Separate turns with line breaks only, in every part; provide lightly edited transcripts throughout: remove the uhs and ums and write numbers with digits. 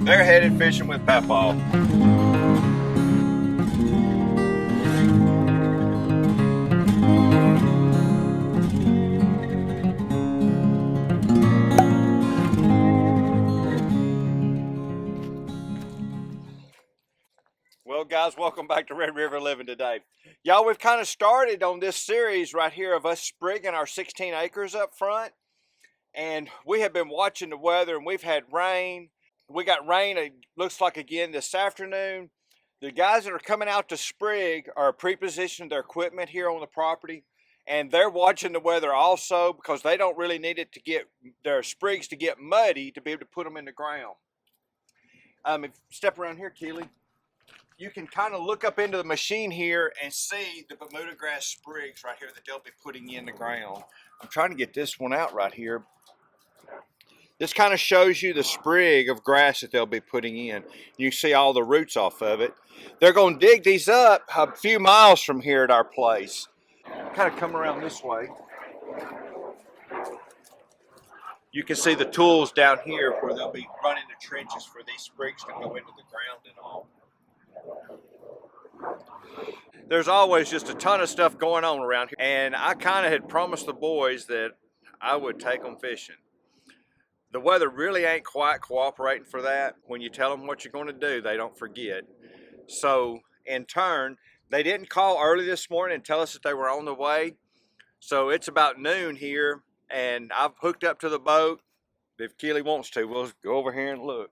They're headed fishing with Papaw. Well, guys, welcome back to Red River Living today. Y'all, we've kind of started on this series right here of us sprigging our 16 acres up front. And we have been watching the weather, and we've had rain. We got rain, it looks like, again this afternoon. The guys that are coming out to sprig are pre-positioning their equipment here on the property. And they're watching the weather also because they don't really need it to get their sprigs to get muddy to be able to put them in the ground. Step around here, Keely. You can kind of look up into the machine here and see the Bermuda grass sprigs right here that they'll be putting in the ground. I'm trying to get this one out right here. This kind of shows you the sprig of grass that they'll be putting in. You see all the roots off of it. They're going to dig these up a few miles from here at our place. Kind of come around this way. You can see the tools down here where they'll be running the trenches for these sprigs to go into the ground and all. There's always just a ton of stuff going on around here, and I kind of had promised the boys that I would take them fishing. The weather really ain't quite cooperating for that. When you tell them what you're going to do, they don't forget. So in turn, they didn't call early this morning and tell us that they were on the way. So it's about noon here, and I've hooked up to the boat. If Keely wants to, we'll go over here and look.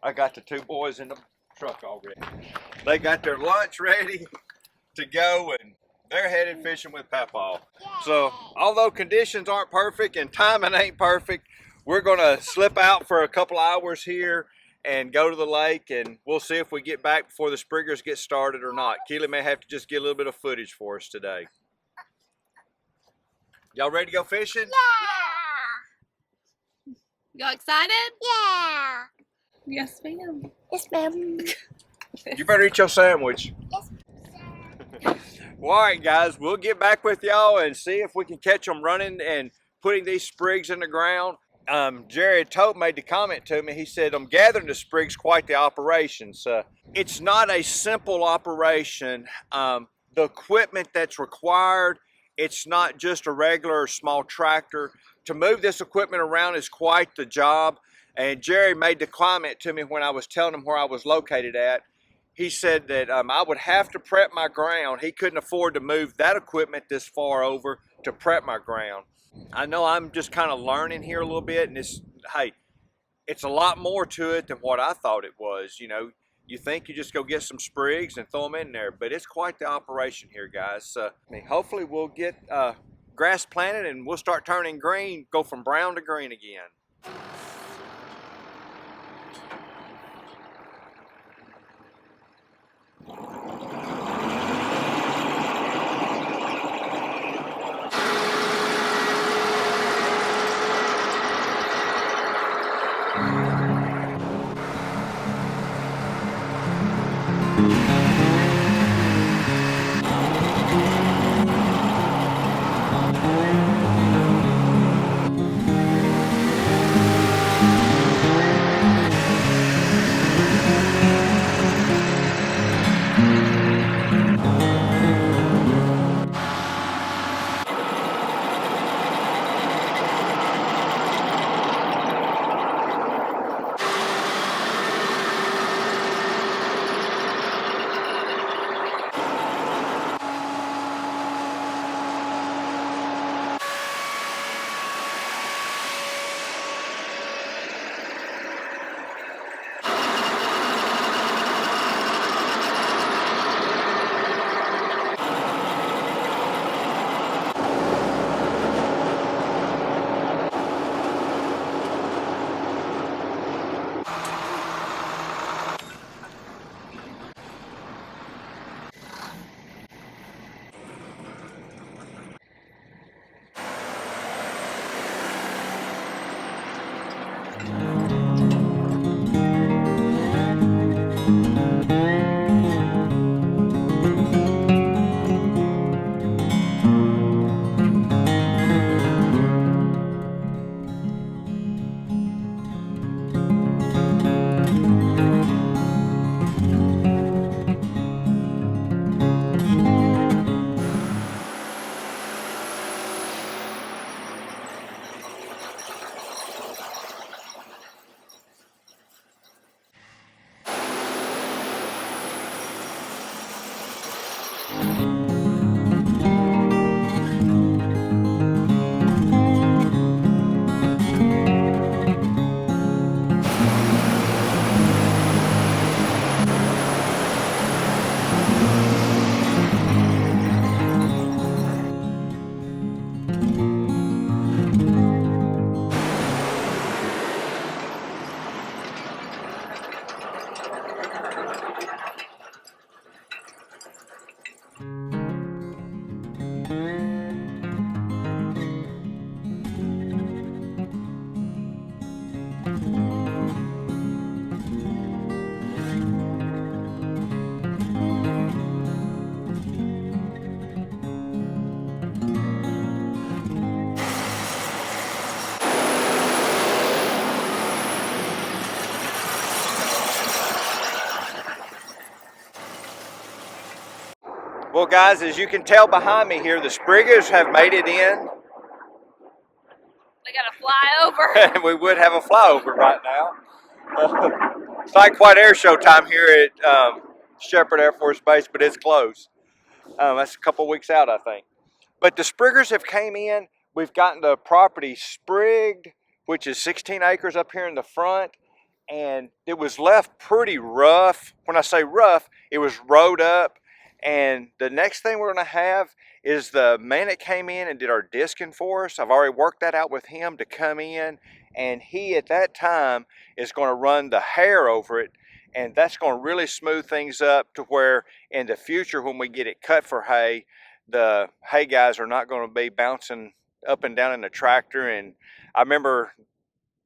I got the two boys in the truck already. They got their lunch ready to go, and they're headed fishing with Papaw. So although conditions aren't perfect and timing ain't perfect, we're gonna slip out for a couple hours here and go to the lake, and we'll see if we get back before the spriggers get started or not. Keely may have to just get a little bit of footage for us today. Y'all ready to go fishing?
Yeah. Y'all excited?
Yeah.
Yes, ma'am.
Yes, ma'am.
You better eat your sandwich.
Yes,
Well, all right, guys, we'll get back with y'all and see if we can catch them running and putting these sprigs in the ground. Jerry Tope made the comment to me. He said, gathering the sprigs quite the operation. So it's not a simple operation. The equipment that's required, it's not just a regular small tractor. To move this equipment around is quite the job. And Jerry made the comment to me when I was telling him where I was located at. He said that I would have to prep my ground. He couldn't afford to move that equipment this far over to prep my ground. I know I'm just kind of learning here a little bit, and it's a lot more to it than what I thought it was. You know, you think you just go get some sprigs and throw them in there, but it's quite the operation here, guys. Hopefully we'll get grass planted and we'll start turning green, go from brown to green again. Well, guys, as you can tell behind me here, the spriggers have made it in.
We gotta fly over.
We would have a flyover right now. It's not quite air show time here at Shepherd Air Force Base, but it's close. That's a couple weeks out, I think. But the spriggers have came in. We've gotten the property sprigged, which is 16 acres up here in the front. And it was left pretty rough. When I say rough, it was rode up. And the next thing we're going to have is the man that came in and did our disking for us. I've already worked that out with him to come in, and he at that time is going to run the hair over it, and that's going to really smooth things up to where in the future when we get it cut for hay, the hay guys are not going to be bouncing up and down in the tractor. And I remember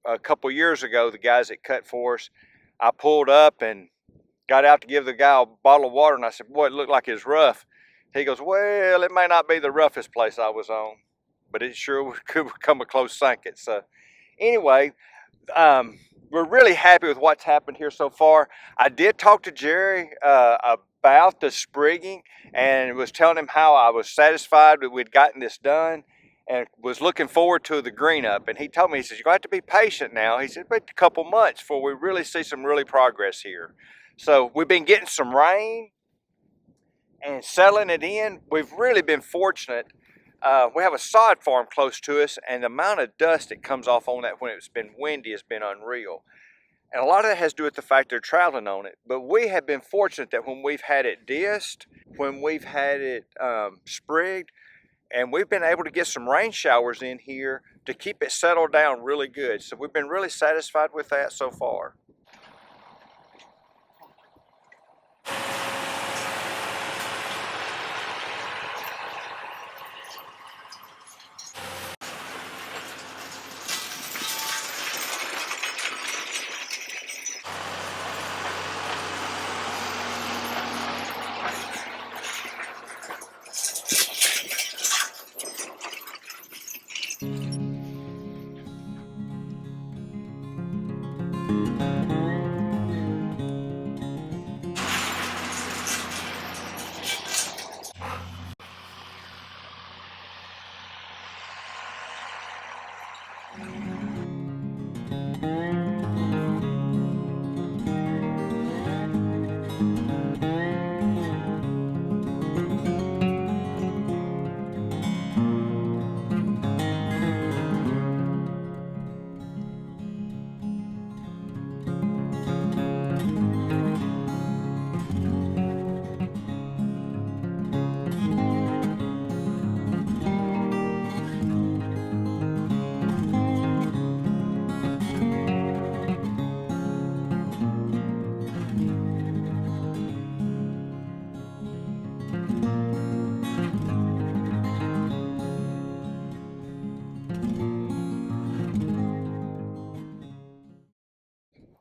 a couple years ago, the guys that cut for us, I pulled up and got out to give the guy a bottle of water, and I said, boy, it looked like it's rough. He goes, well, it may not be the roughest place I was on, but it sure could become a close second. So anyway, we're really happy with what's happened here so far. I did talk to Jerry about the sprigging and was telling him how I was satisfied that we'd gotten this done and was looking forward to the green up. And he told me, he says, you're going to have to be patient now. He said, but a couple months before we really see some really progress here. So we've been getting some rain and settling it in. We've really been fortunate. We have a sod farm close to us, and the amount of dust that comes off on that when it's been windy has been unreal. And a lot of that has to do with the fact they're traveling on it. But we have been fortunate that when we've had it disced, when we've had it sprigged, and we've been able to get some rain showers in here to keep it settled down really good. So we've been really satisfied with that so far.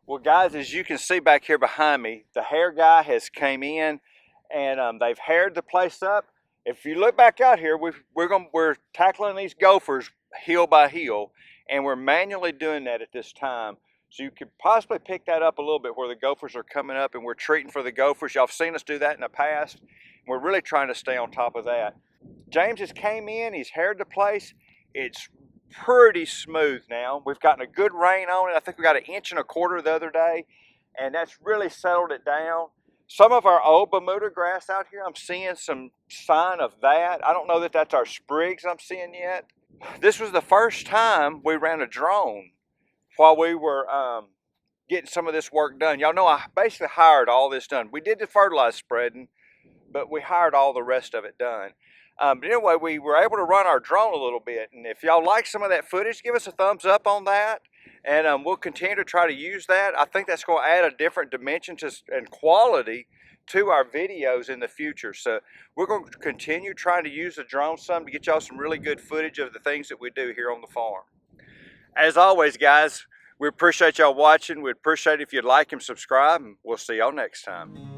Well, guys, as you can see back here behind me, the hair guy has came in and they've haired the place up. If you look back out here, we're tackling these gophers hill by hill, and we're manually doing that at this time. So you could possibly pick that up a little bit where the gophers are coming up, and we're treating for the gophers. Y'all have seen us do that in the past. We're really trying to stay on top of that. James has came in, he's haired the place. It's pretty smooth now. We've gotten a good rain on it. I think we got 1.25 inches the other day, and that's really settled it down. Some of our old Bermuda grass out here, I'm seeing some sign of that. I don't know that that's our sprigs I'm seeing yet. This was the first time we ran a drone while we were getting some of this work done. Y'all know I basically hired all this done. We did the fertilizer spreading, but we hired all the rest of it done. But anyway, we were able to run our drone a little bit, and if y'all like some of that footage, give us a thumbs up on that, and we'll continue to try to use that. I think that's going to add a different dimension and quality to our videos in the future. So we're going to continue trying to use the drone some to get y'all some really good footage of the things that we do here on the farm. As always, guys, we appreciate y'all watching. We'd appreciate it if you'd like and subscribe, and we'll see y'all next time.